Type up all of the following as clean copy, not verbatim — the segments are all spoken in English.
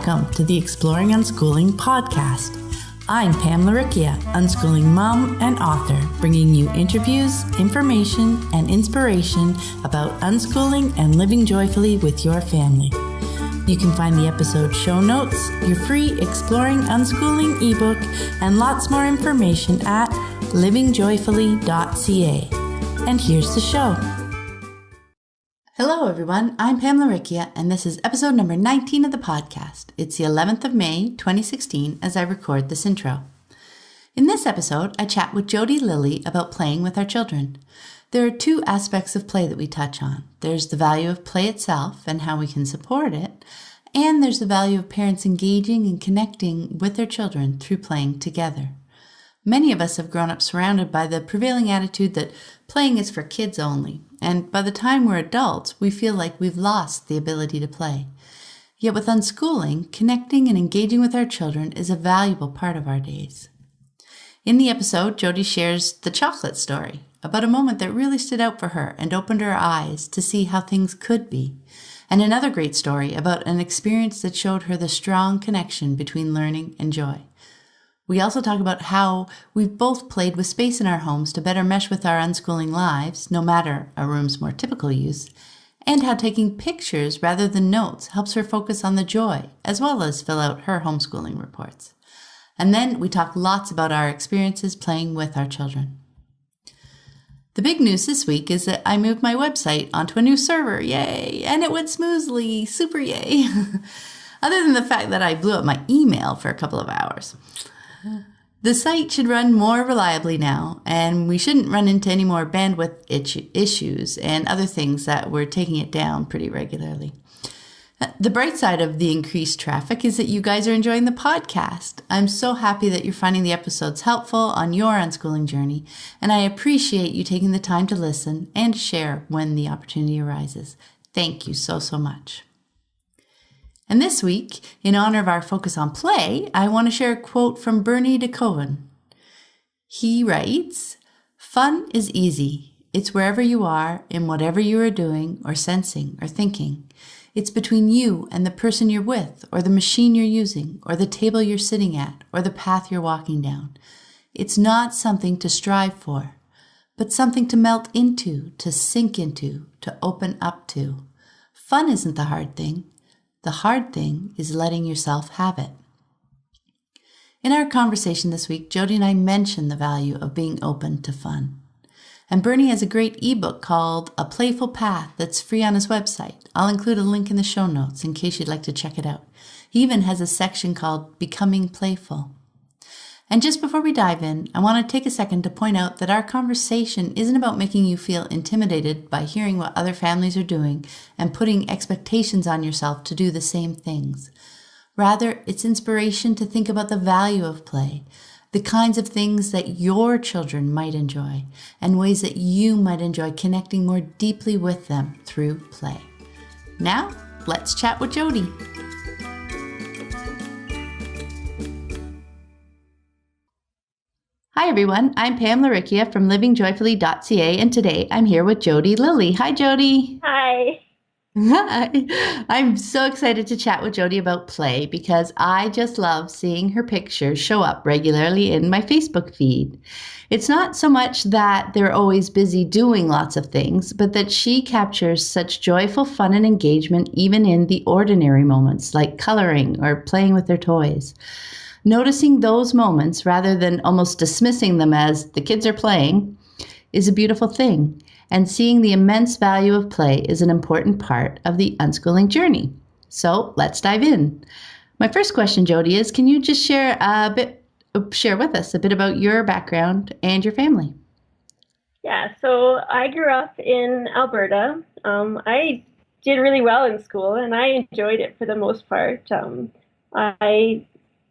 Welcome to the Exploring Unschooling podcast. I'm Pamela Riccia, unschooling mom and author, bringing you interviews, information, and inspiration about unschooling and living joyfully with your family. You can find the episode show notes, your free Exploring Unschooling ebook, and lots more information at livingjoyfully.ca. And here's the show. Hello, everyone. I'm Pamela Riccia, and this is episode number 19 of the podcast. It's the 11th of May, 2016, as I record this intro. In this episode, I chat with Jody Lilley about playing with our children. There are two aspects of play that we touch on. There's the value of play itself and how we can support it, and there's the value of parents engaging and connecting with their children through playing together. Many of us have grown up surrounded by the prevailing attitude that playing is for kids only, and by the time we're adults, we feel like we've lost the ability to play. Yet with unschooling, connecting and engaging with our children is a valuable part of our days. In the episode, Jody shares the chocolate story, about a moment that really stood out for her and opened her eyes to see how things could be, and another great story about an experience that showed her the strong connection between learning and joy. We also talk about how we've both played with space in our homes to better mesh with our unschooling lives, no matter our room's more typical use, and how taking pictures rather than notes helps her focus on the joy, as well as fill out her homeschooling reports. And then we talk lots about our experiences playing with our children. The big news this week is that I moved my website onto a new server, yay, and it went smoothly, super yay, other than the fact that I blew up my email for a couple of hours. The site should run more reliably now, and we shouldn't run into any more bandwidth issues and other things that were taking it down pretty regularly. The bright side of the increased traffic is that you guys are enjoying the podcast. I'm so happy that you're finding the episodes helpful on your unschooling journey, and I appreciate you taking the time to listen and to share when the opportunity arises. Thank you so much. And this week, in honor of our focus on play, I want to share a quote from Bernie de Cohen. He writes, "Fun is easy. It's wherever you are, in whatever you are doing or sensing or thinking. It's between you and the person you're with, or the machine you're using, or the table you're sitting at, or the path you're walking down. It's not something to strive for, but something to melt into, to sink into, to open up to. Fun isn't the hard thing. The hard thing is letting yourself have it." In our conversation this week, Jody and I mentioned the value of being open to fun. And Bernie has a great ebook called A Playful Path that's free on his website. I'll include a link in the show notes in case you'd like to check it out. He even has a section called Becoming Playful. And just before we dive in, I want to take a second to point out that our conversation isn't about making you feel intimidated by hearing what other families are doing and putting expectations on yourself to do the same things. Rather, it's inspiration to think about the value of play, the kinds of things that your children might enjoy, and ways that you might enjoy connecting more deeply with them through play. Now, let's chat with Jody. Hi everyone, I'm Pamela Riccia from livingjoyfully.ca, and today I'm here with Jody Lilley. Hi Jody. Hi. Hi. I'm so excited to chat with Jody about play because I just love seeing her pictures show up regularly in my Facebook feed. It's not so much that they're always busy doing lots of things, but that she captures such joyful fun and engagement even in the ordinary moments like coloring or playing with their toys. Noticing those moments rather than almost dismissing them as the kids are playing is a beautiful thing. And seeing the immense value of play is an important part of the unschooling journey. So let's dive in. My first question, Jody, is can you just share with us a bit about your background and your family? Yeah, so I grew up in Alberta. I did really well in school and I enjoyed it for the most part. I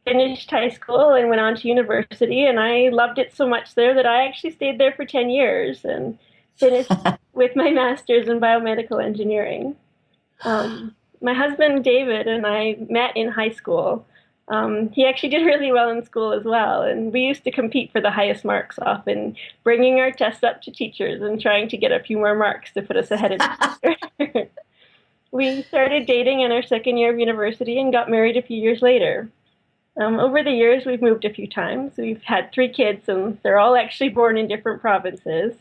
finished high school and went on to university, and I loved it so much there that I actually stayed there for 10 years and finished with my master's in biomedical engineering. My husband, David, and I met in high school. He actually did really well in school as well, and we used to compete for the highest marks, often bringing our tests up to teachers and trying to get a few more marks to put us ahead of each other. We started dating in our second year of university and got married a few years later. Over the years, we've moved a few times. We've had 3 kids, and they're all actually born in different provinces.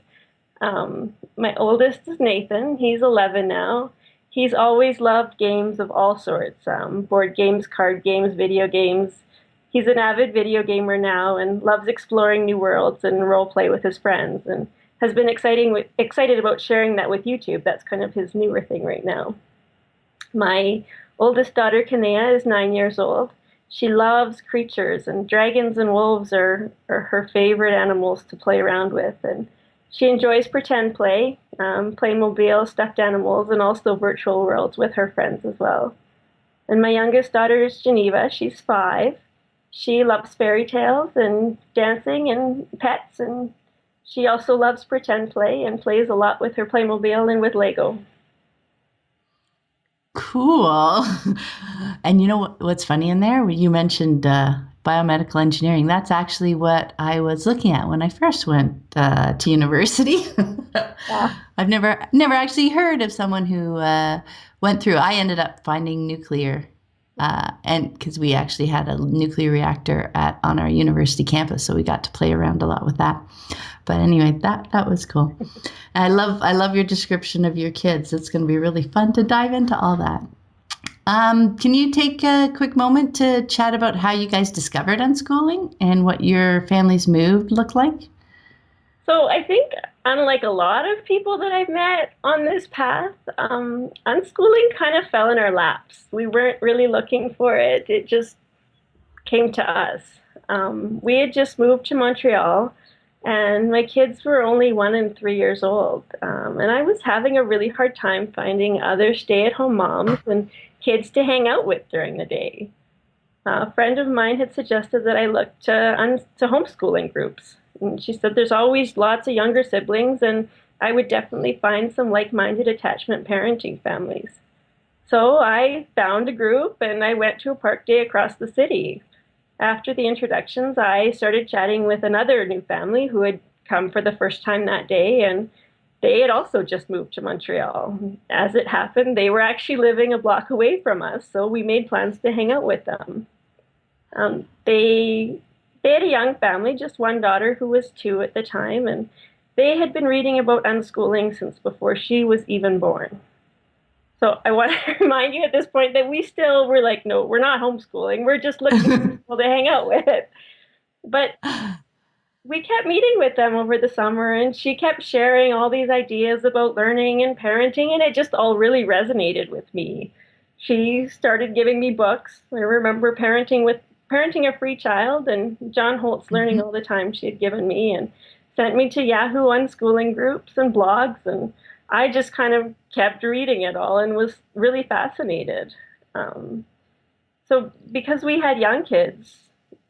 My oldest is Nathan. He's 11 now. He's always loved games of all sorts, board games, card games, video games. He's an avid video gamer now and loves exploring new worlds and role play with his friends and has been excited about sharing that with YouTube. That's kind of his newer thing right now. My oldest daughter, Kanea, is 9 years old. She loves creatures, and dragons and wolves are her favorite animals to play around with. And she enjoys pretend play, Playmobil, stuffed animals, and also virtual worlds with her friends as well. And my youngest daughter is Geneva. She's 5. She loves fairy tales and dancing and pets, and she also loves pretend play and plays a lot with her Playmobil and with Lego. Cool. And you know what's funny in there? You mentioned biomedical engineering. That's actually what I was looking at when I first went to university. Yeah. I've never actually heard of someone who went through. I ended up finding nuclear, and because we actually had a nuclear reactor on our university campus, so we got to play around a lot with that. But anyway, that was cool. And I love your description of your kids. It's going to be really fun to dive into all that. Can you take a quick moment to chat about how you guys discovered unschooling and what your family's move looked like? So I think, unlike a lot of people that I've met on this path, unschooling kind of fell in our laps. We weren't really looking for it. It just came to us. We had just moved to Montreal, and my kids were only 1 and 3 years old. And I was having a really hard time finding other stay-at-home moms and kids to hang out with during the day. A friend of mine had suggested that I look to homeschooling groups. And she said there's always lots of younger siblings, and I would definitely find some like-minded attachment parenting families. So I found a group, and I went to a park day across the city. After the introductions, I started chatting with another new family who had come for the first time that day, and they had also just moved to Montreal. As it happened, they were actually living a block away from us, so we made plans to hang out with them. They had a young family, just one daughter who was 2 at the time, and they had been reading about unschooling since before she was even born. So I want to remind you at this point that we still were like, no, we're not homeschooling. We're just looking for people to hang out with. But we kept meeting with them over the summer, and she kept sharing all these ideas about learning and parenting, and it just all really resonated with me. She started giving me books. I remember Parenting a Free Child and John Holt's Learning All the Time she had given me, and sent me to Yahoo unschooling groups and blogs, and I just kind of kept reading it all and was really fascinated. So because we had young kids,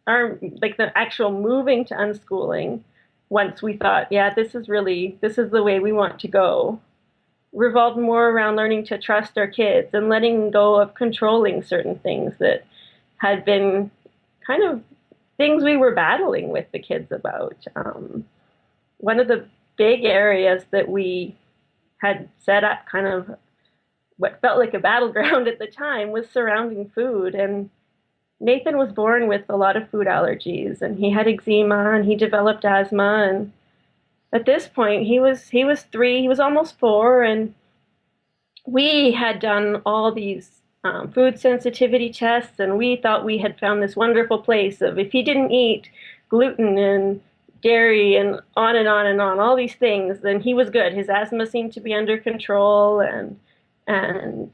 the actual moving to unschooling, once we thought, yeah, this is the way we want to go, revolved more around learning to trust our kids and letting go of controlling certain things that had been kind of things we were battling with the kids about. One of the big areas that we had set up, kind of what felt like a battleground at the time, was surrounding food. And Nathan was born with a lot of food allergies, and he had eczema, and he developed asthma. And at this point, he was 3, he was almost 4, and we had done all these food sensitivity tests, and we thought we had found this wonderful place of if he didn't eat gluten and dairy and on and on and on, all these things, then he was good. His asthma seemed to be under control, and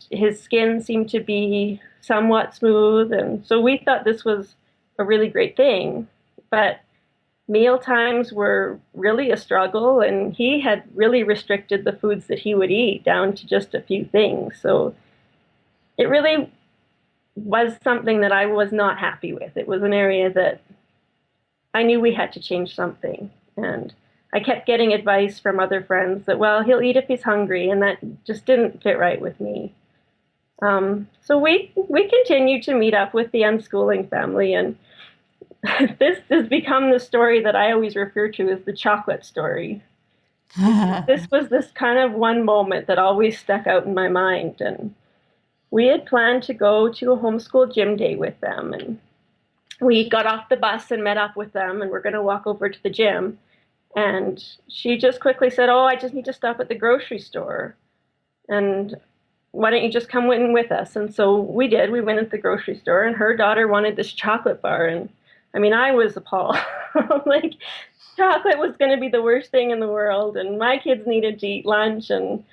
his skin seemed to be somewhat smooth. And so we thought this was a really great thing. But meal times were really a struggle, and he had really restricted the foods that he would eat down to just a few things. So it really was something that I was not happy with. It was an area that I knew we had to change something. And I kept getting advice from other friends that, well, he'll eat if he's hungry, and that just didn't fit right with me. So we continued to meet up with the unschooling family, and this has become the story that I always refer to as the chocolate story. This was this kind of one moment that always stuck out in my mind. And we had planned to go to a homeschool gym day with them. And we got off the bus and met up with them, and we're going to walk over to the gym. And she just quickly said, "Oh, I just need to stop at the grocery store. And why don't you just come in with us?" And so we did. We went at the grocery store, and her daughter wanted this chocolate bar. And I mean, I was appalled. Like, chocolate was going to be the worst thing in the world, and my kids needed to eat lunch. And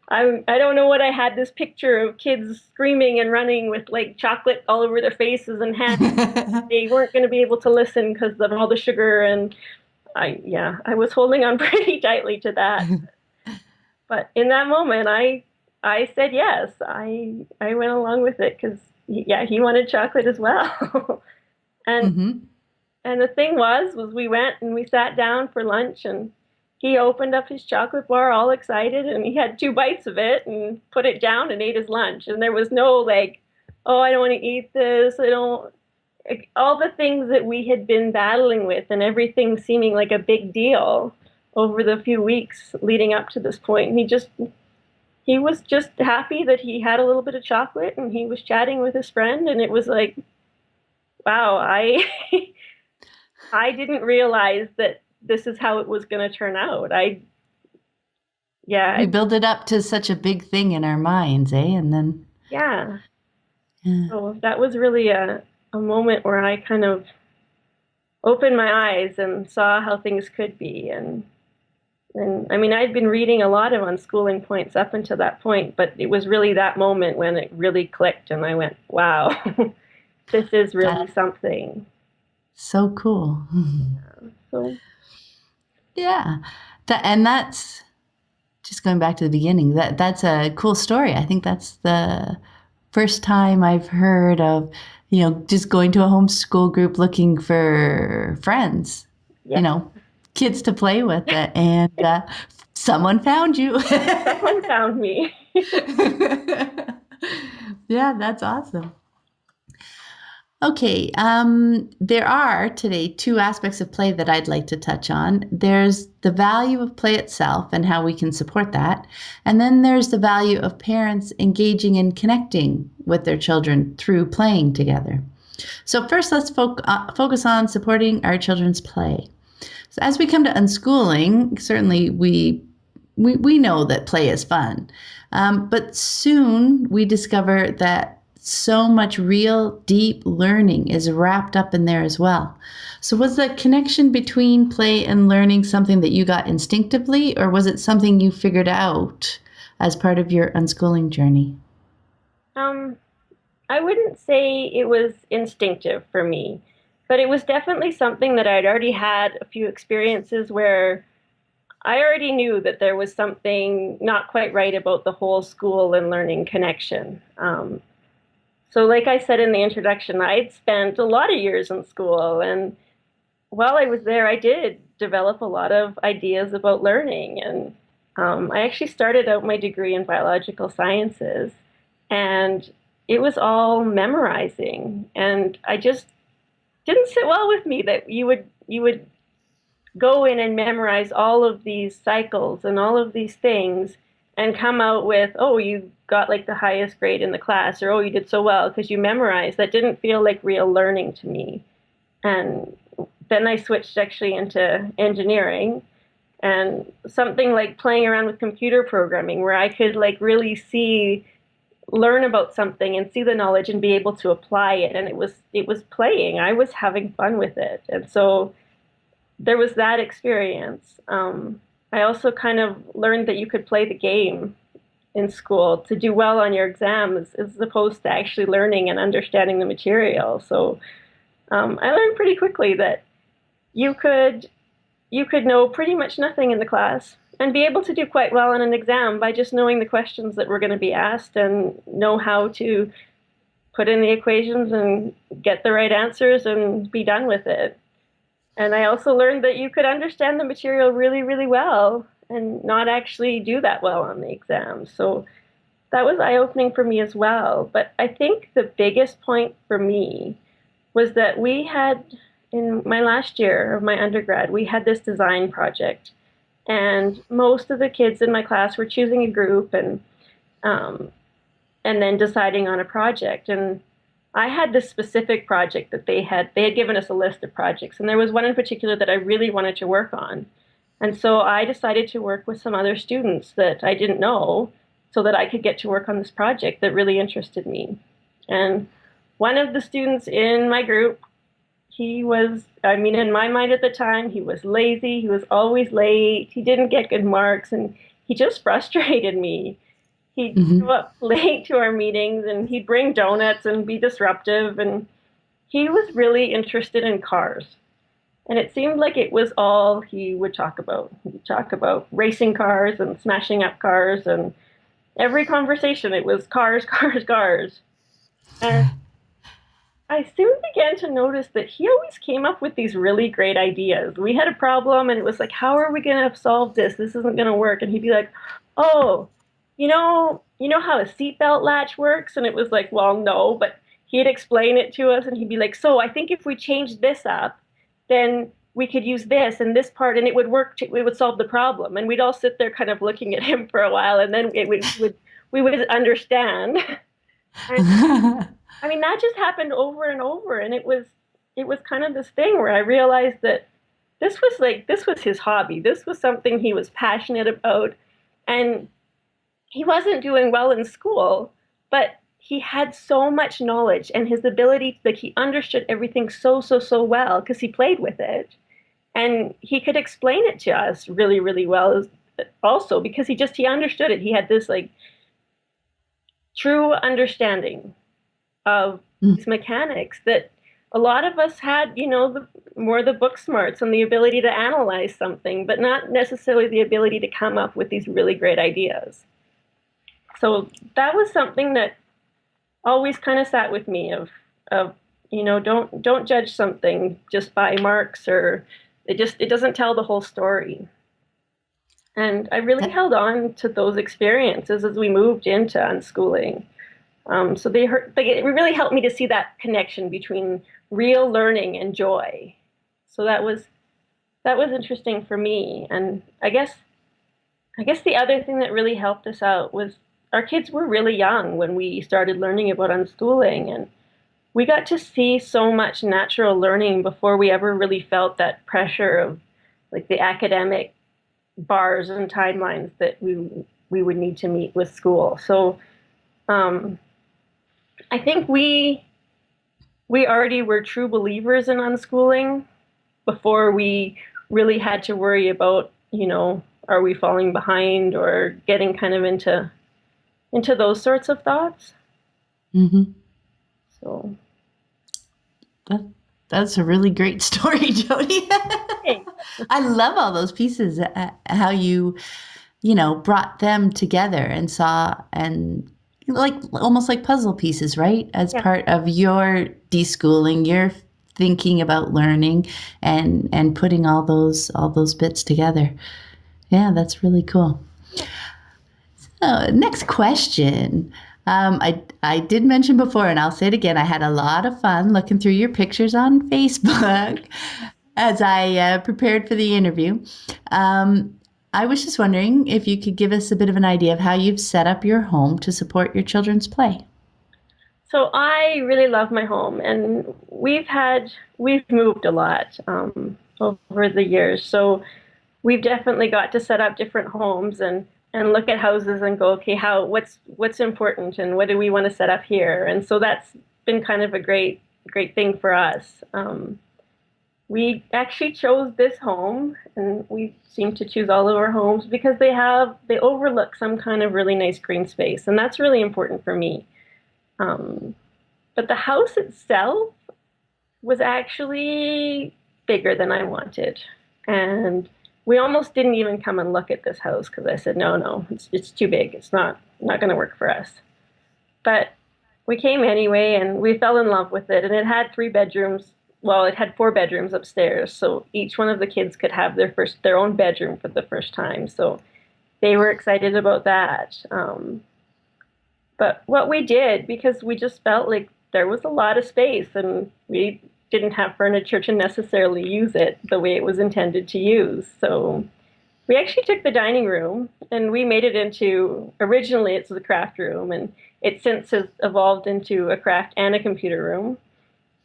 I don't know what I had this picture of kids screaming and running with like chocolate all over their faces and hands. They weren't going to be able to listen because of all the sugar. And I was holding on pretty tightly to that. But in that moment, I said yes. I went along with it because he wanted chocolate as well. And and the thing was we went and we sat down for lunch, and he opened up his chocolate bar all excited, and he had 2 bites of it and put it down and ate his lunch. And there was no like, "Oh, I don't want to eat this. I don't," all the things that we had been battling with and everything seeming like a big deal over the few weeks leading up to this point. He was just happy that he had a little bit of chocolate, and he was chatting with his friend, and it was like, wow, I didn't realize that this is how it was going to turn out. We build it up to such a big thing in our minds, eh? And then yeah. So that was really a moment where I kind of opened my eyes and saw how things could be. And I mean, I'd been reading a lot of unschooling points up until that point, but it was really that moment when it really clicked, and I went, wow, this is really something. So cool. Yeah. And that's just going back to the beginning. That's a cool story. I think that's the first time I've heard of, just going to a homeschool group looking for friends, kids to play with, and someone found you. Someone found me. Yeah, that's awesome. Okay, there are today 2 aspects of play that I'd like to touch on. There's the value of play itself and how we can support that. And then there's the value of parents engaging and connecting with their children through playing together. So first, let's focus on supporting our children's play. So as we come to unschooling, certainly we know that play is fun, but soon we discover that so much real, deep learning is wrapped up in there as well. So was the connection between play and learning something that you got instinctively, or was it something you figured out as part of your unschooling journey? I wouldn't say it was instinctive for me, but it was definitely something that I'd already had a few experiences where I already knew that there was something not quite right about the whole school and learning connection. So like I said in the introduction, I'd spent a lot of years in school, and while I was there, I did develop a lot of ideas about learning. And I actually started out my degree in biological sciences, and it was all memorizing. And I just didn't sit well with me that you would go in and memorize all of these cycles and all of these things and come out with, oh, you got like the highest grade in the class, or oh, you did so well because you memorized. That didn't feel like real learning to me. And then I switched actually into engineering, and something like playing around with computer programming where I could like really learn about something and see the knowledge and be able to apply it. And it was playing. I was having fun with it. And so there was that experience. I also kind of learned that you could play the game in school to do well on your exams as opposed to actually learning and understanding the material. So I learned pretty quickly that you could know pretty much nothing in the class and be able to do quite well on an exam by just knowing the questions that were going to be asked and know how to put in the equations and get the right answers and be done with it. And I also learned that you could understand the material really, really well and not actually do that well on the exam. So that was eye-opening for me as well. But I think the biggest point for me was that we had, in my last year of my undergrad, we had this design project. And most of the kids in my class were choosing a group, and and then deciding on a project. And I had this specific project that they had given us a list of projects, and there was one in particular that I really wanted to work on. And so I decided to work with some other students that I didn't know so that I could get to work on this project that really interested me. And one of the students in my group, he was, I mean, in my mind at the time, he was lazy, he was always late, he didn't get good marks, and he just frustrated me. He'd show up late to our meetings, and he'd bring donuts and be disruptive, and he was really interested in cars. And it seemed like it was all he would talk about. He'd talk about racing cars and smashing up cars, and every conversation it was cars, cars, cars. And I soon began to notice that he always came up with these really great ideas. We had a problem, and it was like, how are we going to solve this? This isn't going to work. And he'd be like, oh, you know how a seatbelt latch works? And it was like, well, no, but he'd explain it to us, and he'd be like, so I think if we change this up, then we could use this and this part, and it would work. It would solve the problem. And we'd all sit there, kind of looking at him for a while, and then we would understand. And, I mean, that just happened over and over, and it was kind of this thing where I realized that this was his hobby. This was something he was passionate about, and he wasn't doing well in school, but he had so much knowledge, and his ability, like, he understood everything so well because he played with it, and he could explain it to us really, really well also because he understood it. He had this like true understanding of these mechanics that a lot of us had, more the book smarts and the ability to analyze something, but not necessarily the ability to come up with these really great ideas. So that was something that always kind of sat with me of don't judge something just by marks, or it doesn't tell the whole story. And I really held on to those experiences as we moved into unschooling. So it really helped me to see that connection between real learning and joy. So that was interesting for me. And I guess the other thing that really helped us out was our kids were really young when we started learning about unschooling, and we got to see so much natural learning before we ever really felt that pressure of like the academic bars and timelines that we would need to meet with school. So I think we already were true believers in unschooling before we really had to worry about, are we falling behind or getting kind of into those sorts of thoughts. Mm-hmm. So that's a really great story, Jody. I love all those pieces, how you brought them together and saw, and like almost like puzzle pieces, right? As part of your deschooling, your thinking about learning and putting all those bits together. Yeah, that's really cool. So, next question. I did mention before, and I'll say it again, I had a lot of fun looking through your pictures on Facebook as I prepared for the interview. I was just wondering if you could give us a bit of an idea of how you've set up your home to support your children's play. So I really love my home, and we've moved a lot over the years. So we've definitely got to set up different homes and look at houses and go, okay, what's important and what do we want to set up here? And so that's been kind of a great thing for us. We actually chose this home, and we seem to choose all of our homes because they overlook some kind of really nice green space, and that's really important for me. But the house itself was actually bigger than I wanted, and we almost didn't even come and look at this house because I said, no, it's too big. It's not going to work for us. But we came anyway, and we fell in love with it, and it had 3 bedrooms. Well, it had 4 bedrooms upstairs, so each one of the kids could have their own bedroom for the first time. So they were excited about that. But what we did, because we just felt like there was a lot of space, and we didn't have furniture to necessarily use it the way it was intended to use. So we actually took the dining room and we made it into, originally it's the craft room, and it since has evolved into a craft and a computer room.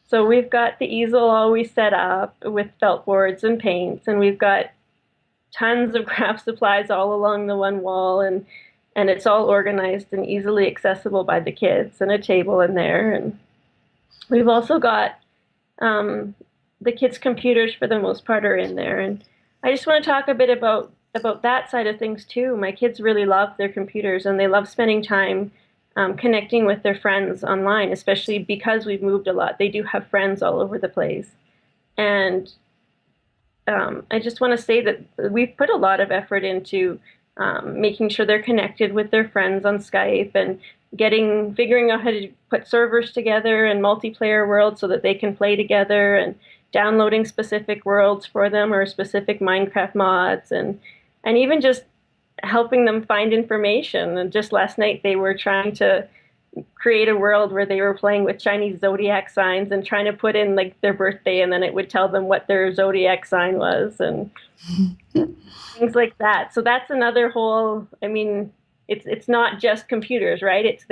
So we've got the easel always set up with felt boards and paints, and we've got tons of craft supplies all along the one wall, and it's all organized and easily accessible by the kids, and a table in there. And we've also got the kids' computers for the most part are in there. And I just want to talk a bit about that side of things too. My kids really love their computers, and they love spending time connecting with their friends online, especially because we've moved a lot. They do have friends all over the place. And I just want to say that we've put a lot of effort into making sure they're connected with their friends on Skype, and figuring out how to put servers together and multiplayer worlds so that they can play together, and downloading specific worlds for them or specific Minecraft mods, and even just helping them find information. And just last night they were trying to create a world where they were playing with Chinese zodiac signs and trying to put in like their birthday, and then it would tell them what their zodiac sign was, and things like that. So that's another whole, I mean, it's not just computers, right? It's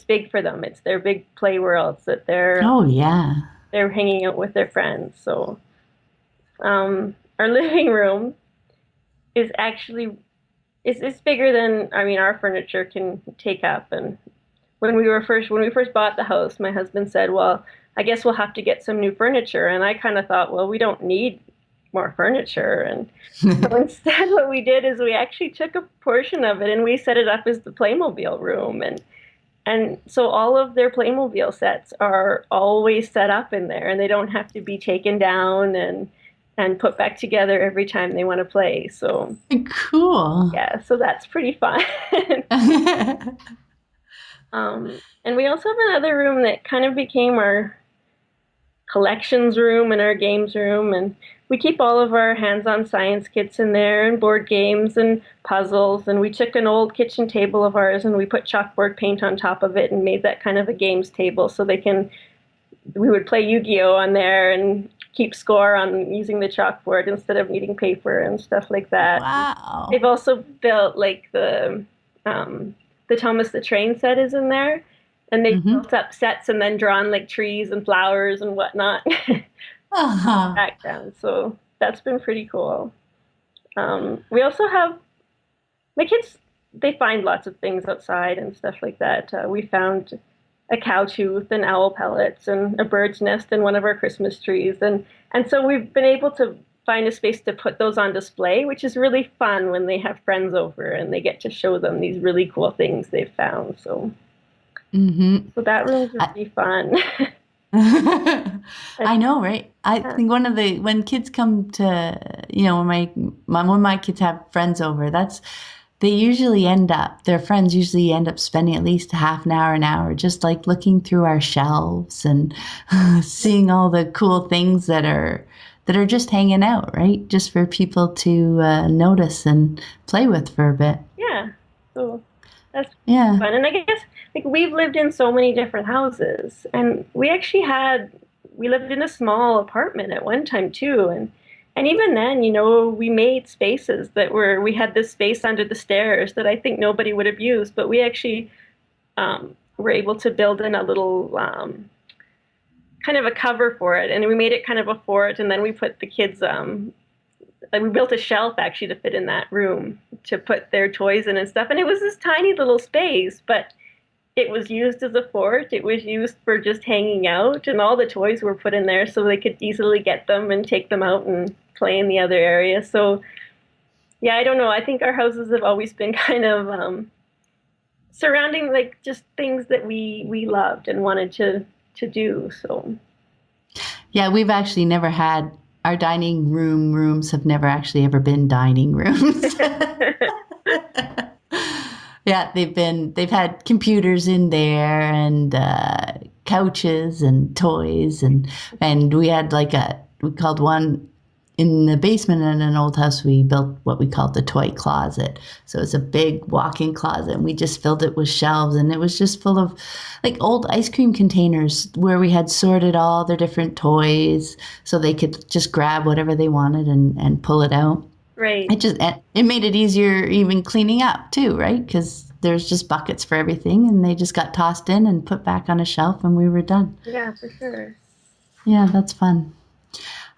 big for them. It's their big play worlds that Oh, yeah. they're hanging out with their friends. So our living room is actually it's bigger than, I mean, our furniture can take up. And when we first bought the house, my husband said, "Well, I guess we'll have to get some new furniture." And I kind of thought, well, we don't need more furniture. And so instead, what we did is we actually took a portion of it and we set it up as the Playmobil room. And so all of their Playmobil sets are always set up in there, and they don't have to be taken down and put back together every time they want to play. So cool. Yeah, so that's pretty fun. And we also have another room that kind of became our collections room and our games room, and we keep all of our hands-on science kits in there, and board games and puzzles. And we took an old kitchen table of ours and we put chalkboard paint on top of it and made that kind of a games table, so we would play Yu-Gi-Oh on there and keep score on using the chalkboard instead of needing paper and stuff like that. Wow. They've also built like the Thomas the Train set is in there, and they've built up sets and then drawn like trees and flowers and whatnot background. So that's been pretty cool. We also have my kids, they find lots of things outside and stuff like that. We found a cow tooth and owl pellets and a bird's nest in one of our Christmas trees. And so we've been able to find a space to put those on display, which is really fun when they have friends over and they get to show them these really cool things they've found. So, so that room's really fun. I know, right? I think when kids come to, when my kids have friends over, their friends usually end up spending at least half an hour, just like looking through our shelves and seeing all the cool things that are just hanging out, right? Just for people to notice and play with for a bit. Yeah. So that's fun. And I guess like we've lived in so many different houses, and we lived in a small apartment at one time too. And even then, we made spaces we had this space under the stairs that I think nobody would have used, but we actually were able to build in a little kind of a cover for it. And we made it kind of a fort, and then we put the kids, we built a shelf actually to fit in that room to put their toys in and stuff. And it was this tiny little space, but it was used as a fort. It was used for just hanging out, and all the toys were put in there so they could easily get them and take them out and play in the other area. So, yeah, I don't know. I think our houses have always been kind of surrounding like just things that we loved and wanted to do. So, yeah, we've actually never had, our dining rooms have never actually ever been dining rooms. Yeah, they've had computers in there and couches and toys, and we had we called one in the basement in an old house. We built what we called the toy closet. So it's a big walk-in closet, and we just filled it with shelves, and it was just full of like old ice cream containers where we had sorted all their different toys so they could just grab whatever they wanted and pull it out. Right. It made it easier even cleaning up too, right? Because there's just buckets for everything, and they just got tossed in and put back on a shelf, and we were done. Yeah, for sure. Yeah, that's fun.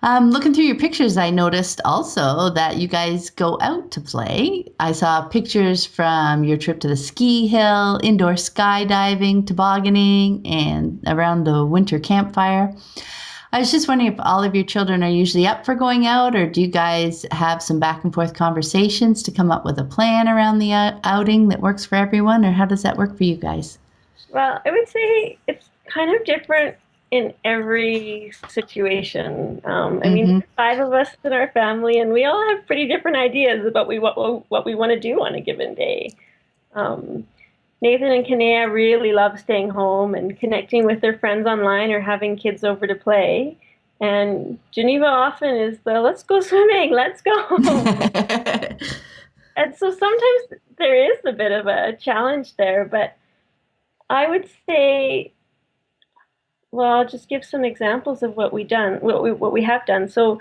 Looking through your pictures, I noticed also that you guys go out to play. I saw pictures from your trip to the ski hill, indoor skydiving, tobogganing, and around the winter campfire. I was just wondering if all of your children are usually up for going out, or do you guys have some back and forth conversations to come up with a plan around the outing that works for everyone, or how does that work for you guys? Well, I would say it's kind of different in every situation. I mean, Mm-hmm. there's five of us in our family, and we all have pretty different ideas about what we want to do on a given day. Um, Nathan and Kanea really love staying home and connecting with their friends online or having kids over to play. And Geneva often is the let's go swimming, let's go. And so sometimes there is a bit of a challenge there, but I would say, well, I'll just give some examples of what we have done. So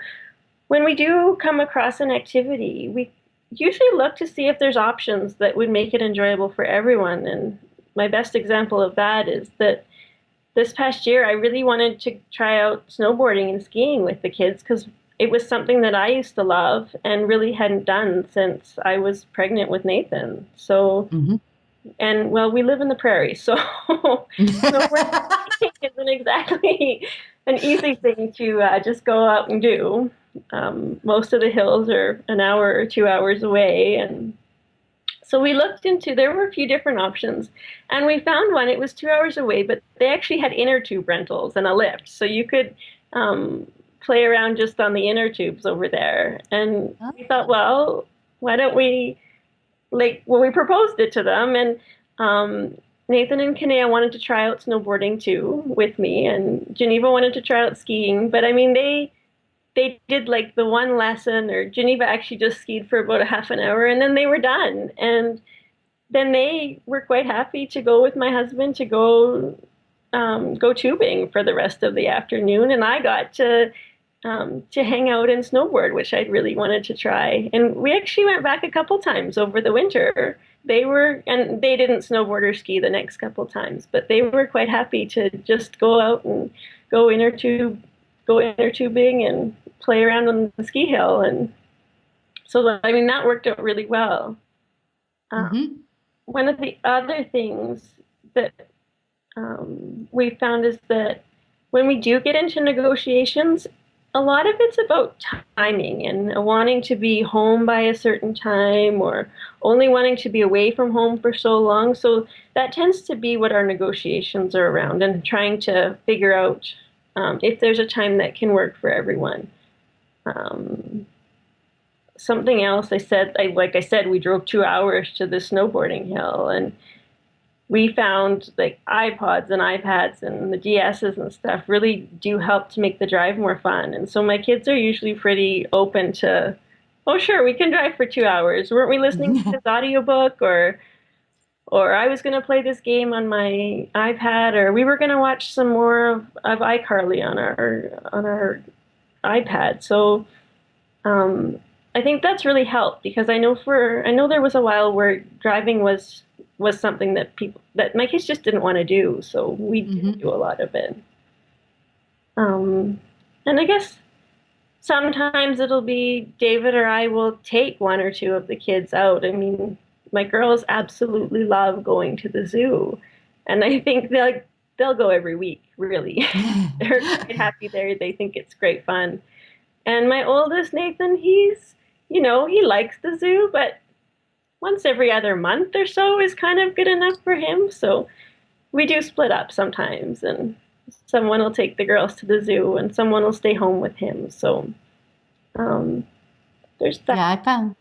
when we do come across an activity, we usually look to see if there's options that would make it enjoyable for everyone. And my best example of that is that this past year, I really wanted to try out snowboarding and skiing with the kids because it was something that I used to love and really hadn't done since I was pregnant with Nathan. So, Mm-hmm. and well, we live in the prairie, so snowboarding isn't exactly an easy thing to just go out and do. Most of the hills are an hour or 2 hours away, and so we looked into, there were a few different options, and we found one. It was 2 hours away, but they actually had inner tube rentals and a lift, so you could play around just on the inner tubes over there. And we thought, well, why don't we, we proposed it to them, and Nathan and Kanea wanted to try out snowboarding too with me, and Geneva wanted to try out skiing, but I mean, they did like the one lesson, or Geneva actually just skied for about a half an hour and then they were done. And then they were quite happy to go with my husband to go tubing for the rest of the afternoon. And I got to hang out and snowboard, which I'd really wanted to try. And we actually went back a couple times over the winter. And they didn't snowboard or ski the next couple times, but they were quite happy to just go out and go inner tubing and play around on the ski hill. And so, I mean, that worked out really well. Mm-hmm. One of the other things that we found is that when we do get into negotiations, a lot of it's about timing and wanting to be home by a certain time or only wanting to be away from home for so long. So that tends to be what our negotiations are around, and trying to figure out if there's a time that can work for everyone. Something else like I said, we drove 2 hours to the snowboarding hill, and we found like iPods and iPads and the DSs and stuff really do help to make the drive more fun. And so my kids are usually pretty open to, oh, sure, we can drive for 2 hours. Weren't we listening to this audiobook, or I was going to play this game on my iPad, or we were going to watch some more of iCarly on our iPad. So I think that's really helped, because I know there was a while where driving was something that my kids just didn't want to do, so we didn't do a lot of it. And I guess sometimes it'll be David or I will take one or two of the kids out. I mean, my girls absolutely love going to the zoo, and I think they'll go every week, really. They're quite happy there. They think it's great fun. And my oldest, Nathan, he likes the zoo, but once every other month or so is kind of good enough for him. So we do split up sometimes, and someone will take the girls to the zoo and someone will stay home with him. So there's that. Yeah, I found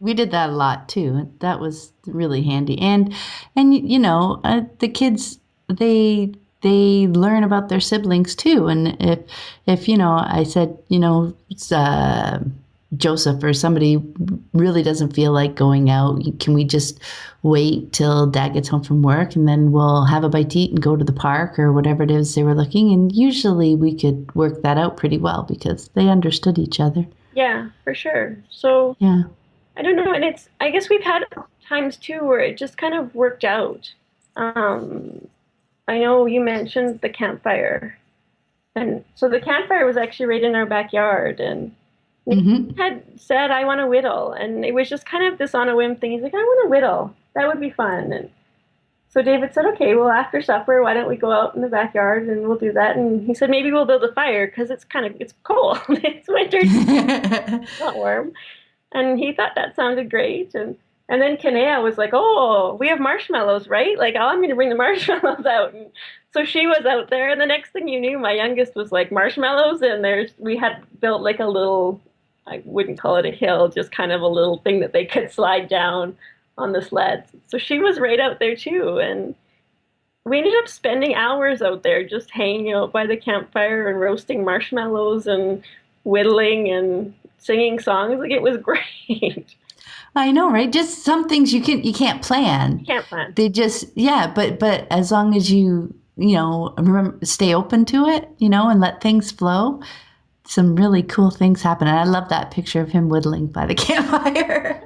we did that a lot too. That was really handy. And the kids, they learn about their siblings too. And if I said, Joseph or somebody really doesn't feel like going out, can we just wait till Dad gets home from work and then we'll have a bite to eat and go to the park or whatever it is they were looking? And usually we could work that out pretty well because they understood each other. Yeah, for sure. So Yeah. I don't know, and I guess we've had times too where it just kind of worked out. Um, I know you mentioned the campfire, and so the campfire was actually right in our backyard, and Nick Mm-hmm. had said, "I want to whittle," and it was just kind of this on a whim thing. He's like, "I want to whittle. That would be fun." And so David said, "Okay, well after supper, why don't we go out in the backyard and we'll do that?" And he said, "Maybe we'll build a fire because it's cold. It's winter, not warm." And he thought that sounded great. And then Kanea was like, "Oh, we have marshmallows, right? Like, oh, I'm going to bring the marshmallows out." And so she was out there, and the next thing you knew, my youngest was like marshmallows, and we had built like a little, I wouldn't call it a hill, just kind of a little thing that they could slide down on the sleds. So she was right out there too, and we ended up spending hours out there just hanging out by the campfire and roasting marshmallows and whittling and singing songs. Like it was great. I know, right? Just some things you can't You plan. can't plan. They just yeah, but as long as you remember stay open to it, and let things flow, some really cool things happen. And I love that picture of him whittling by the campfire.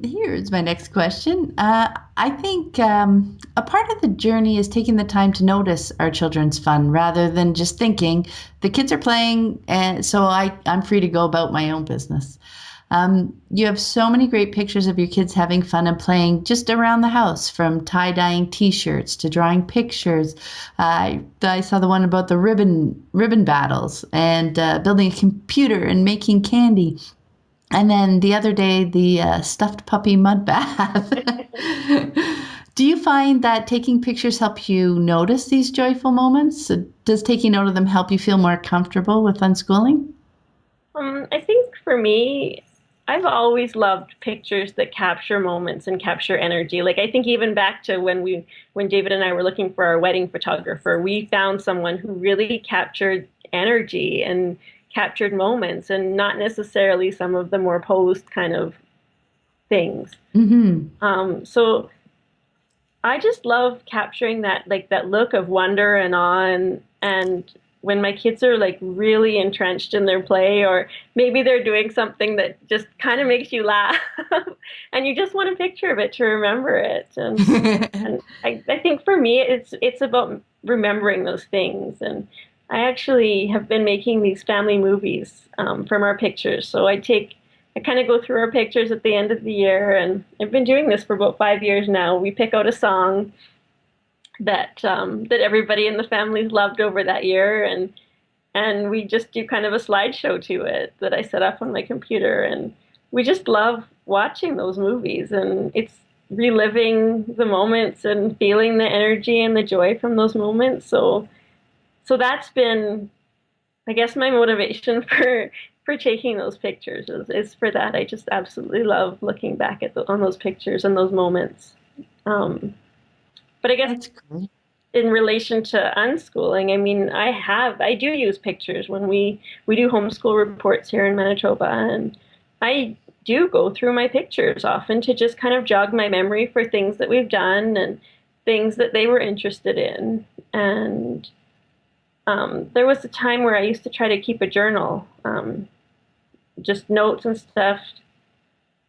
Here's my next question. I think a part of the journey is taking the time to notice our children's fun rather than just thinking the kids are playing, and so I'm free to go about my own business. You have so many great pictures of your kids having fun and playing just around the house, from tie-dyeing T-shirts to drawing pictures. I saw the one about the ribbon battles and building a computer and making candy. And then the other day, the stuffed puppy mud bath. Do you find that taking pictures help you notice these joyful moments? Does taking note of them help you feel more comfortable with unschooling? I think for me, I've always loved pictures that capture moments and capture energy. Like I think even back to when David and I were looking for our wedding photographer, we found someone who really captured energy and captured moments and not necessarily some of the more posed kind of things. Mm-hmm. So I just love capturing that like that look of wonder and awe and when my kids are like really entrenched in their play or maybe they're doing something that just kind of makes you laugh and you just want a picture of it to remember it and I think for me it's about remembering those things and I actually have been making these family movies from our pictures so I kind of go through our pictures at the end of the year, and I've been doing this for about 5 years now. We pick out a song that everybody in the family's loved over that year, and we just do kind of a slideshow to it that I set up on my computer, and we just love watching those movies, and it's reliving the moments and feeling the energy and the joy from those moments. So that's been I guess my motivation for taking those pictures is for that. I just absolutely love looking back on those pictures and those moments. Um, but I guess That's great. in relation to unschooling, I mean, I do use pictures when we do homeschool reports here in Manitoba, and I do go through my pictures often to just kind of jog my memory for things that we've done and things that they were interested in. And there was a time where I used to try to keep a journal, just notes and stuff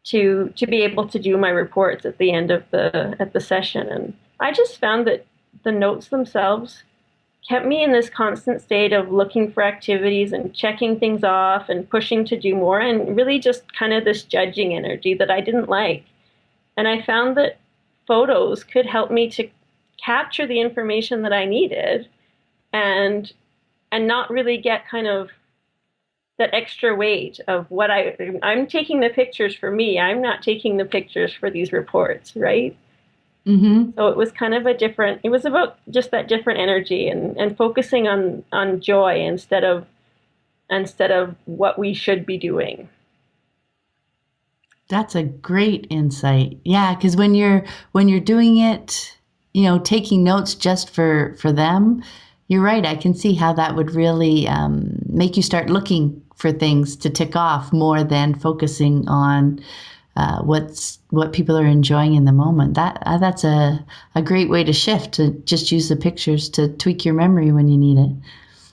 to be able to do my reports at the end of the session. And I just found that the notes themselves kept me in this constant state of looking for activities and checking things off and pushing to do more and really just kind of this judging energy that I didn't like. And I found that photos could help me to capture the information that I needed and not really get kind of that extra weight of what I'm taking the pictures for me. I'm not taking the pictures for these reports, right? Mm-hmm. So it was kind of it was about just that different energy and focusing on joy instead of what we should be doing. That's a great insight. Yeah, because when you're doing it, taking notes just for them, you're right. I can see how that would really make you start looking for things to tick off more than focusing on what people are enjoying in the moment. That's a great way to shift to just use the pictures to tweak your memory when you need it.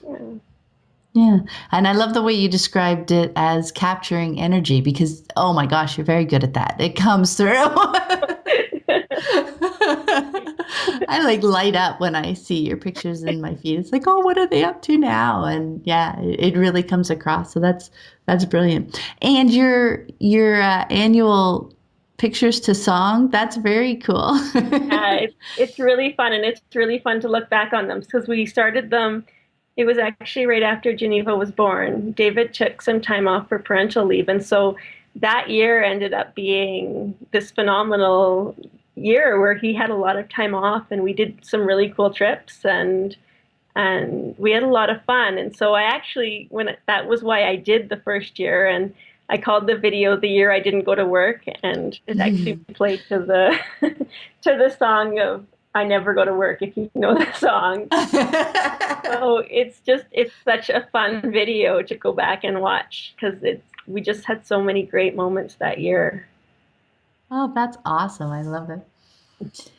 Yeah. Yeah. And I love the way you described it as capturing energy because, oh my gosh, you're very good at that. It comes through. I like light up when I see your pictures in my feed. It's like, oh, what are they up to now? And yeah, it really comes across. So that's brilliant. And your annual pictures to song, that's very cool. Yeah, it's really fun, and it's really fun to look back on them because we started them. It was actually right after Geneva was born. David took some time off for parental leave, and so that year ended up being this phenomenal year where he had a lot of time off, and we did some really cool trips, and we had a lot of fun. And so I actually, that was why I did the first year, and I called the video "The Year I Didn't Go to Work," and it actually played to the to the song of "I Never Go to Work," if you know the song. So it's such a fun video to go back and watch because we just had so many great moments that year. Oh, that's awesome. I love it.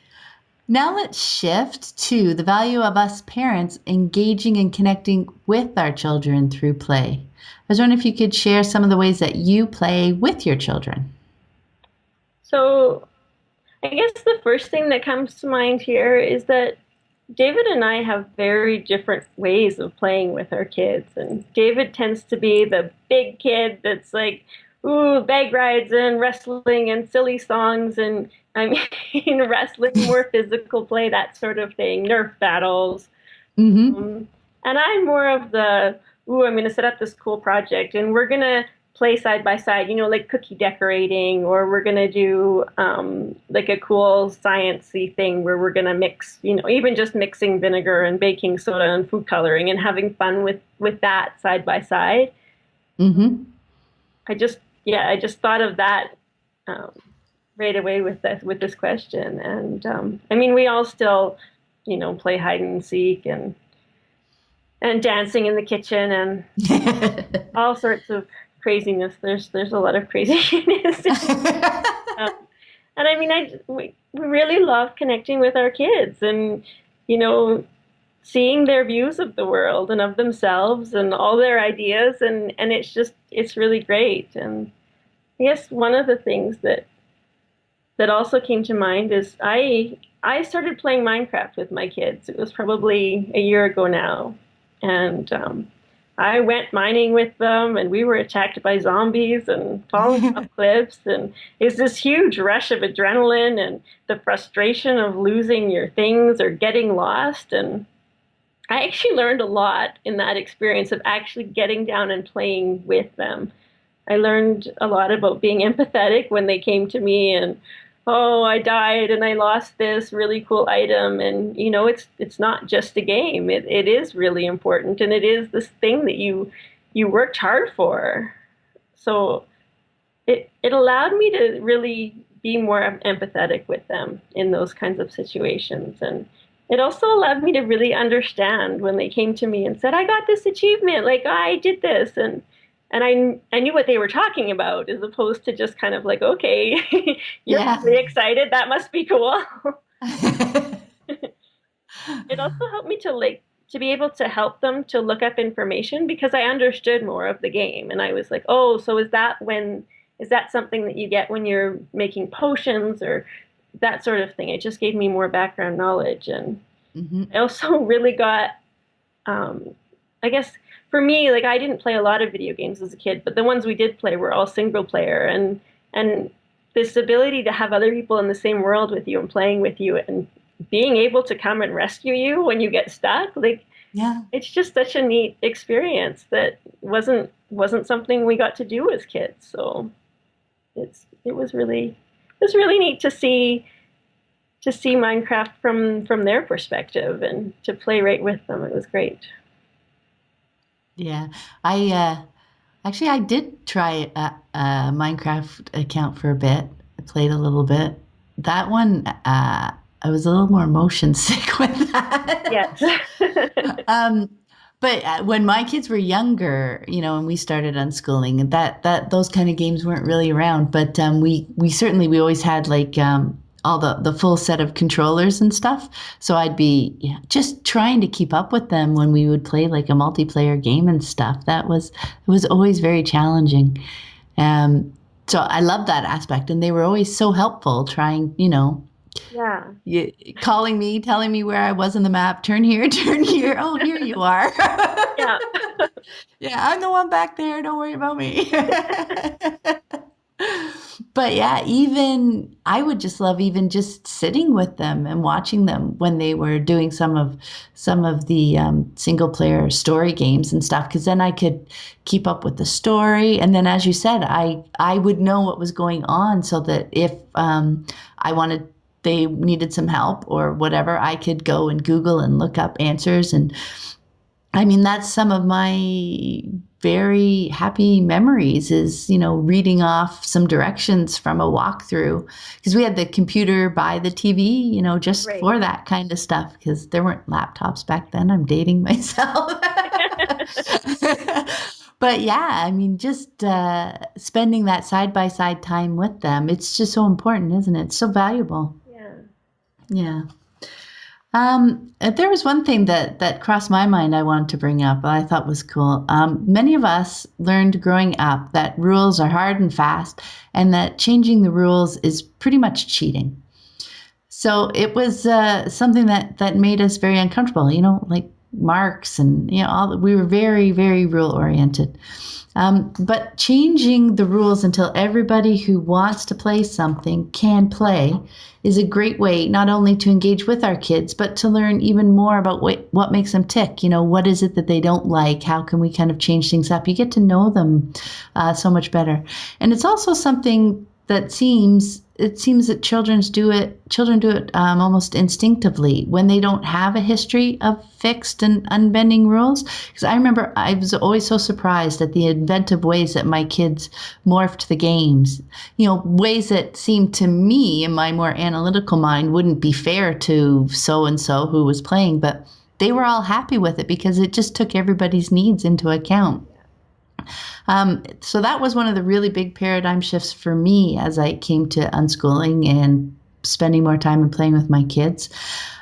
Now let's shift to the value of us parents engaging and connecting with our children through play. I was wondering if you could share some of the ways that you play with your children. So I guess the first thing that comes to mind here is that David and I have very different ways of playing with our kids. And David tends to be the big kid that's like, ooh, bag rides and wrestling and silly songs. And I mean, wrestling, more physical play, that sort of thing, Nerf battles. Mm-hmm. And I'm more of the, ooh, I'm going to set up this cool project and we're going to play side by side, like cookie decorating, or we're going to do like a cool sciencey thing where we're going to mix, even just mixing vinegar and baking soda and food coloring and having fun with that side by side. Mm-hmm. I just thought of that right away with this question. And I mean, we all still, play hide and seek and dancing in the kitchen and all sorts of craziness. There's a lot of craziness. And I mean, we really love connecting with our kids and, seeing their views of the world and of themselves and all their ideas. And it's really great. And I guess one of the things that also came to mind is I started playing Minecraft with my kids. It was probably a year ago now. And I went mining with them, and we were attacked by zombies and falling off cliffs. And it's this huge rush of adrenaline and the frustration of losing your things or getting lost. And I actually learned a lot in that experience of actually getting down and playing with them. I learned a lot about being empathetic when they came to me and, oh, I died and I lost this really cool item. And, it's not just a game. It is really important. And it is this thing that you worked hard for. So it allowed me to really be more empathetic with them in those kinds of situations. And it also allowed me to really understand when they came to me and said, I got this achievement, like I did this. And I knew what they were talking about, as opposed to just kind of like, okay, you're really excited. That must be cool. It also helped me to be able to help them to look up information because I understood more of the game. And I was like, oh, so is that something that you get when you're making potions or that sort of thing? It just gave me more background knowledge. And I also really got, I guess, for me, like I didn't play a lot of video games as a kid, but the ones we did play were all single player, and this ability to have other people in the same world with you and playing with you and being able to come and rescue you when you get stuck, it's just such a neat experience that wasn't something we got to do as kids. So it was really neat to see Minecraft from their perspective and to play right with them. It was great. Yeah, I did try a Minecraft account for a bit. I played a little bit. That one, I was a little more motion sick with that. Yes. But when my kids were younger, and we started unschooling, that those kind of games weren't really around. But we always had like all the full set of controllers and stuff. So I'd be just trying to keep up with them when we would play like a multiplayer game and stuff. It was always very challenging. So I love that aspect, and they were always so helpful trying, Yeah. calling me, telling me where I was on the map. Turn here, turn here. Oh, here you are. Yeah. Yeah, I'm the one back there. Don't worry about me. But yeah, I would just love even just sitting with them and watching them when they were doing some of the single player story games and stuff, because then I could keep up with the story. And then, as you said, I would know what was going on, so that if they needed some help or whatever, I could go and Google and look up answers. And I mean, that's some of my very happy memories is, reading off some directions from a walkthrough, because we had the computer by the TV, just Right. for that kind of stuff, because there weren't laptops back then. I'm dating myself. But yeah, I mean, just spending that side by side time with them, it's just so important, isn't it? It's so valuable. Yeah. Yeah. There was one thing that crossed my mind I wanted to bring up that I thought was cool. Many of us learned growing up that rules are hard and fast, and that changing the rules is pretty much cheating. So it was something that made us very uncomfortable, like marks and, we were very, very rule oriented. But changing the rules until everybody who wants to play something can play is a great way not only to engage with our kids, but to learn even more about what makes them tick. What is it that they don't like? How can we kind of change things up? You get to know them so much better. And it's also something that seems that children do it almost instinctively when they don't have a history of fixed and unbending rules. Because I remember I was always so surprised at the inventive ways that my kids morphed the games. Ways that seemed to me, in my more analytical mind, wouldn't be fair to so and so who was playing, but they were all happy with it because it just took everybody's needs into account. So that was one of the really big paradigm shifts for me as I came to unschooling and spending more time and playing with my kids.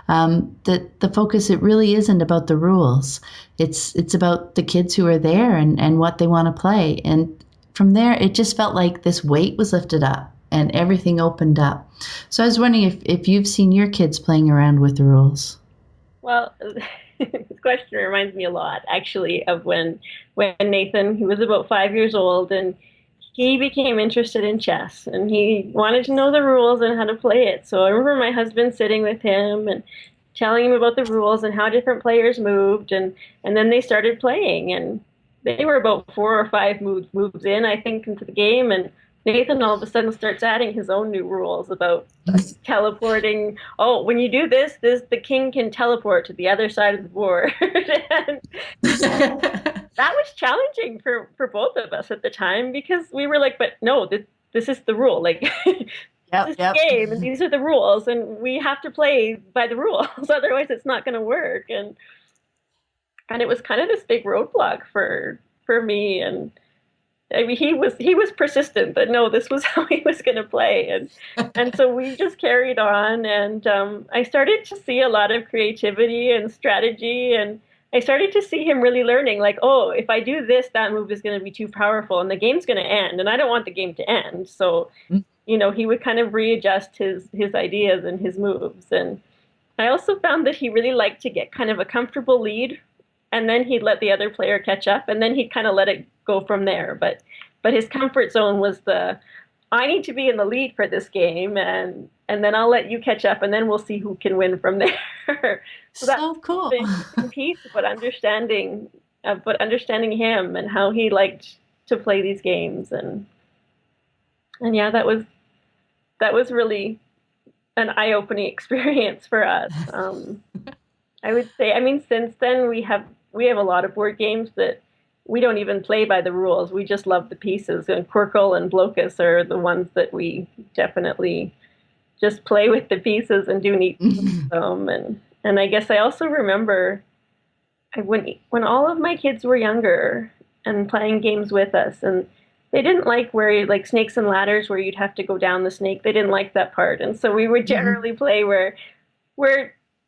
That the focus, it really isn't about the rules. It's about the kids who are there and what they want to play. And from there, it just felt like this weight was lifted up and everything opened up. So I was wondering if you've seen your kids playing around with the rules. Well, this question reminds me a lot, actually, of when Nathan, he was about 5 years old, and he became interested in chess, and he wanted to know the rules and how to play it. So I remember my husband sitting with him and telling him about the rules and how different players moved, and then they started playing, and they were about 4 or 5 moves in, I think, into the game, and Nathan all of a sudden starts adding his own new rules about teleporting. Oh, when you do this, the king can teleport to the other side of the board. And that was challenging for both of us at the time, because we were like, but no, this is the rule. Like, this is the game, and these are the rules, and we have to play by the rules. Otherwise, it's not going to work. And it was kind of this big roadblock for me. And I mean, he was persistent that no, this was how he was going to play, and so we just carried on. And I started to see a lot of creativity and strategy, and I started to see him really learning, like, oh, if I do this, that move is going to be too powerful, and the game's going to end, and I don't want the game to end. So, he would kind of readjust his ideas and his moves. And I also found that he really liked to get kind of a comfortable lead, and then he'd let the other player catch up, and then he'd kind of let it go from there. But his comfort zone was I need to be in the lead for this game, and then I'll let you catch up, and then we'll see who can win from there. So that's so cool. a big piece, but understanding him and how he liked to play these games, and yeah, that was really an eye-opening experience for us. I would say, I mean, since then we have a lot of board games that we don't even play by the rules. We just love the pieces. And Quirkle and Blocus are the ones that we definitely just play with the pieces and do neat things with them. And I guess I also remember when all of my kids were younger and playing games with us, and they didn't like where like snakes and ladders where you'd have to go down the snake. They didn't like that part. And so we would Hmm. generally play where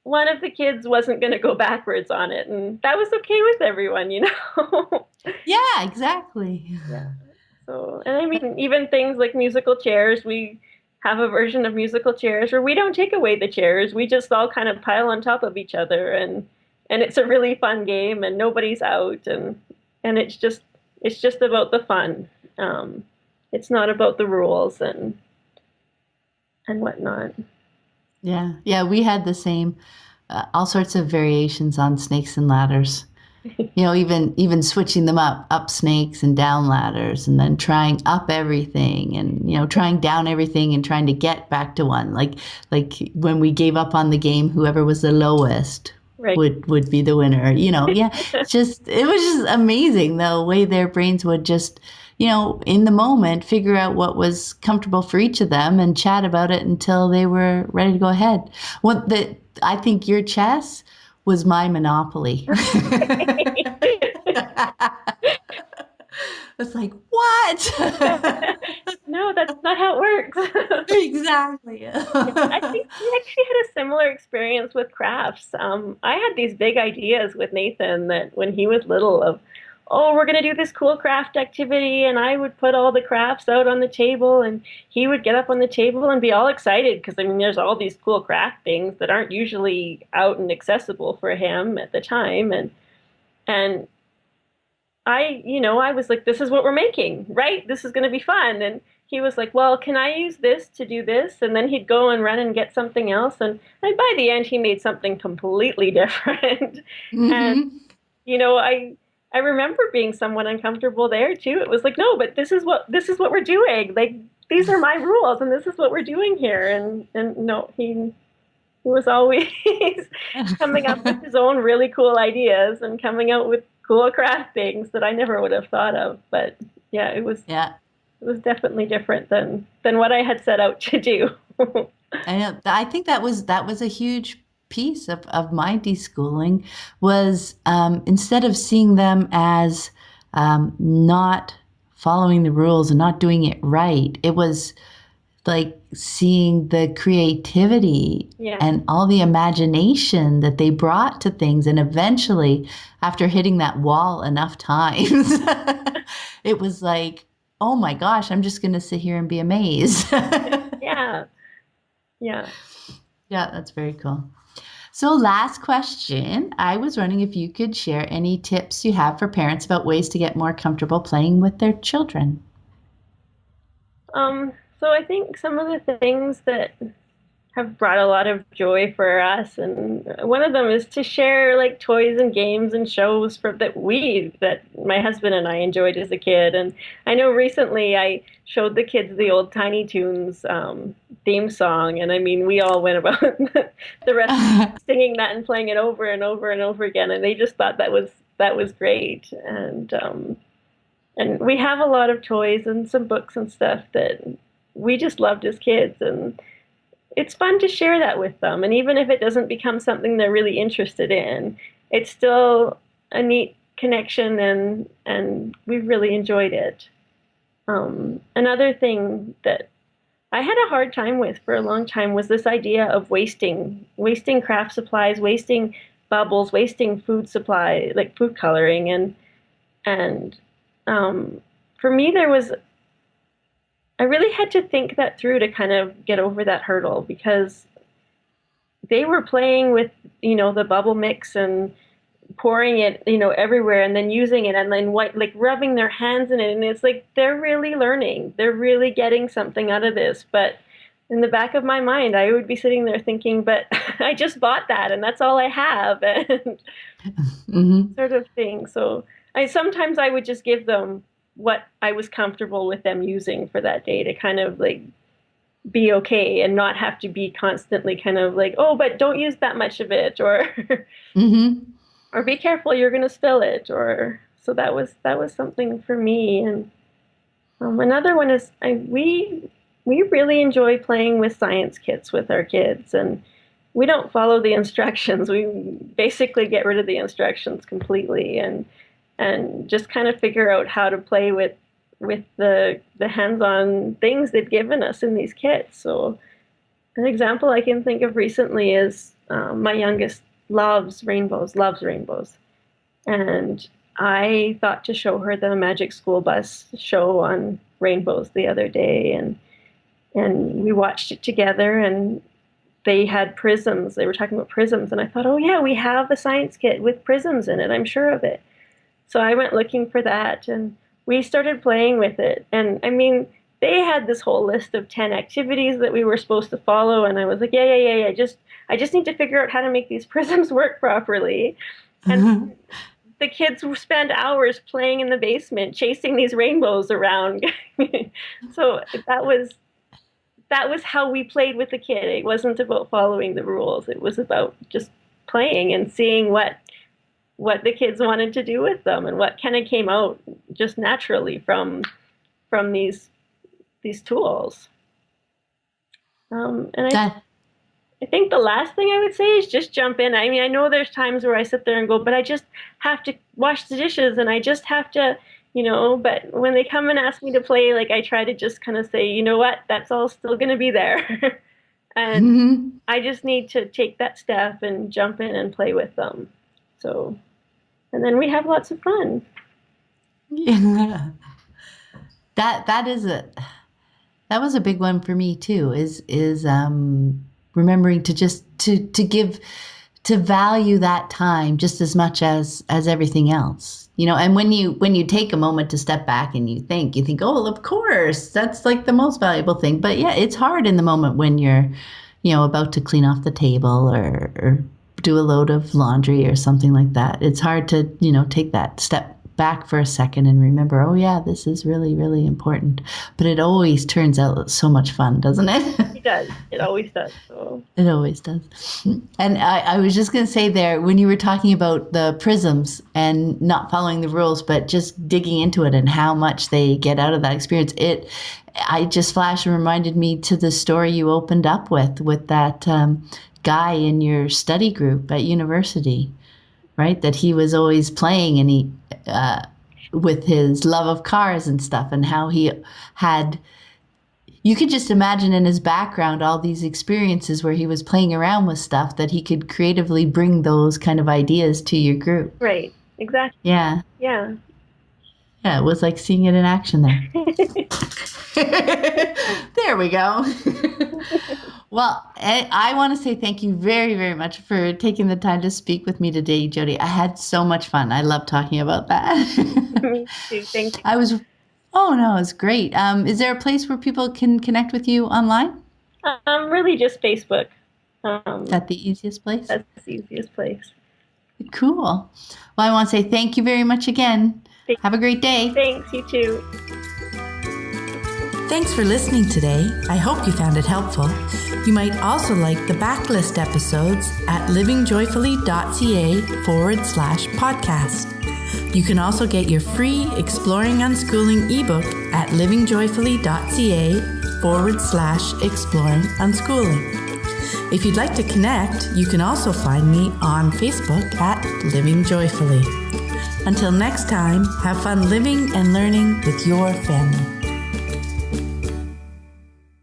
one of the kids wasn't going to go backwards on it, and that was okay with everyone, you know. Yeah, exactly. Yeah. So, and I mean, even things like musical chairs, we have a version of musical chairs where we don't take away the chairs. We just all kind of pile on top of each other, and it's a really fun game, and nobody's out, and it's just about the fun. It's not about the rules and whatnot. Yeah, yeah, we had the same, all sorts of variations on snakes and ladders. Even switching them up snakes and down ladders, and then trying up everything, and trying down everything and trying to get back to one. Like when we gave up on the game, whoever was the lowest Right. would be the winner. Yeah, it was just amazing the way their brains would just in the moment figure out what was comfortable for each of them and chat about it until they were ready to go ahead. I think your chess was my Monopoly. It's like, what? No, that's not how it works. Exactly. Yeah, I think we actually had a similar experience with crafts. I had these big ideas with Nathan that when he was little of, oh, we're going to do this cool craft activity, and I would put all the crafts out on the table, and he would get up on the table and be all excited because I mean, there's all these cool craft things that aren't usually out and accessible for him at the time, and I was like, this is what we're making, right? This is going to be fun. And he was like, well, can I use this to do this? And then he'd go and run and get something else. And by the end, he made something completely different. And, Hmm. I remember being somewhat uncomfortable there too. It was like, no, but this is what we're doing. Like, these are my rules and this is what we're doing here. And no, he was always coming up with his own really cool ideas and coming out with cool craft things that I never would have thought of. But yeah, it was Yeah. it was definitely different than what I had set out to do. I know. I think that was a huge piece of my deschooling was instead of seeing them as not following the rules and not doing it right, it was like seeing the creativity Yeah. and all the imagination that they brought to things. And eventually, after hitting that wall enough times, it was like, oh my gosh, I'm just going to sit here and be amazed. Yeah. Yeah. Yeah, that's very cool. So, last question. I was wondering if you could share any tips you have for parents about ways to get more comfortable playing with their children. So I think some of the things that have brought a lot of joy for us, and one of them is to share like toys and games and shows that my husband and I enjoyed as a kid. And I know recently I showed the kids the old Tiny Toons theme song, and I mean we all went about the rest singing that and playing it over and over and over again, and they just thought that was great. And we have a lot of toys and some books and stuff that we just loved as kids, and it's fun to share that with them. And even if it doesn't become something they're really interested in, it's still a neat connection, and we've really enjoyed it. Another thing that I had a hard time with for a long time was this idea of wasting craft supplies, wasting bubbles, wasting food supply, like food coloring, and for me, I really had to think that through to kind of get over that hurdle because they were playing with, the bubble mix and pouring it, everywhere and then using it and then like rubbing their hands in it. And it's like, they're really learning. They're really getting something out of this. But in the back of my mind, I would be sitting there thinking, but I just bought that and that's all I have and Hmm. sort of thing. So sometimes I would just give them what I was comfortable with them using for that day to kind of like be okay and not have to be constantly kind of like, oh, but don't use that much of it or Hmm. or be careful, you're going to spill it or so that was something for me. And another one is we really enjoy playing with science kits with our kids, and we don't follow the instructions. We basically get rid of the instructions completely and just kind of figure out how to play with with the hands-on things they've given us in these kits. So an example I can think of recently is my youngest loves rainbows. And I thought to show her the Magic School Bus show on rainbows the other day, and we watched it together, and they had prisms. They were talking about prisms, and I thought, oh yeah, we have a science kit with prisms in it. I'm sure of it. So I went looking for that, and we started playing with it. And I mean, they had this whole list of 10 activities that we were supposed to follow, and I was like, yeah. I just need to figure out how to make these prisms work properly. And the kids spend hours playing in the basement, chasing these rainbows around. So that was how we played with the kid. It wasn't about following the rules. It was about just playing and seeing what the kids wanted to do with them, and what kind of came out just naturally from these tools. I think the last thing I would say is just jump in. I mean, I know there's times where I sit there and go, but I just have to wash the dishes, and I just have to, but when they come and ask me to play, like, I try to just kind of say, you know what, that's all still going to be there. And I just need to take that step and jump in and play with them. So, and then we have lots of fun. Yeah. That was a big one for me too, is remembering to value that time just as much as everything else, and when you take a moment to step back and you think, oh, well, of course, that's like the most valuable thing. But yeah, it's hard in the moment when you're, about to clean off the table or do a load of laundry or something like that. It's hard to, take that step back for a second and remember, oh yeah, this is really, really important. But it always turns out so much fun, doesn't it? It does. It always does. So. It always does. And I was just going to say there, when you were talking about the prisms and not following the rules, but just digging into it and how much they get out of that experience, I just flashed and reminded me to the story you opened up with that guy in your study group at university, right? That he was always playing, and he with his love of cars and stuff, and how he had, you could just imagine in his background all these experiences where he was playing around with stuff that he could creatively bring those kind of ideas to your group. Right. Exactly. Yeah. Yeah. Yeah, it was like seeing it in action there. There we go. Well, I want to say thank you very, very much for taking the time to speak with me today, Jody. I had so much fun. I love talking about that. Me too. Thank you. It was great. Is there a place where people can connect with you online? Really just Facebook. Is that the easiest place? That's the easiest place. Cool. Well, I want to say thank you very much again. Have a great day. Thanks, you too. Thanks for listening today. I hope you found it helpful. You might also like the backlist episodes at livingjoyfully.ca/podcast. You can also get your free Exploring Unschooling ebook at livingjoyfully.ca/exploring unschooling. If you'd like to connect, you can also find me on Facebook at Living Joyfully. Until next time, have fun living and learning with your family.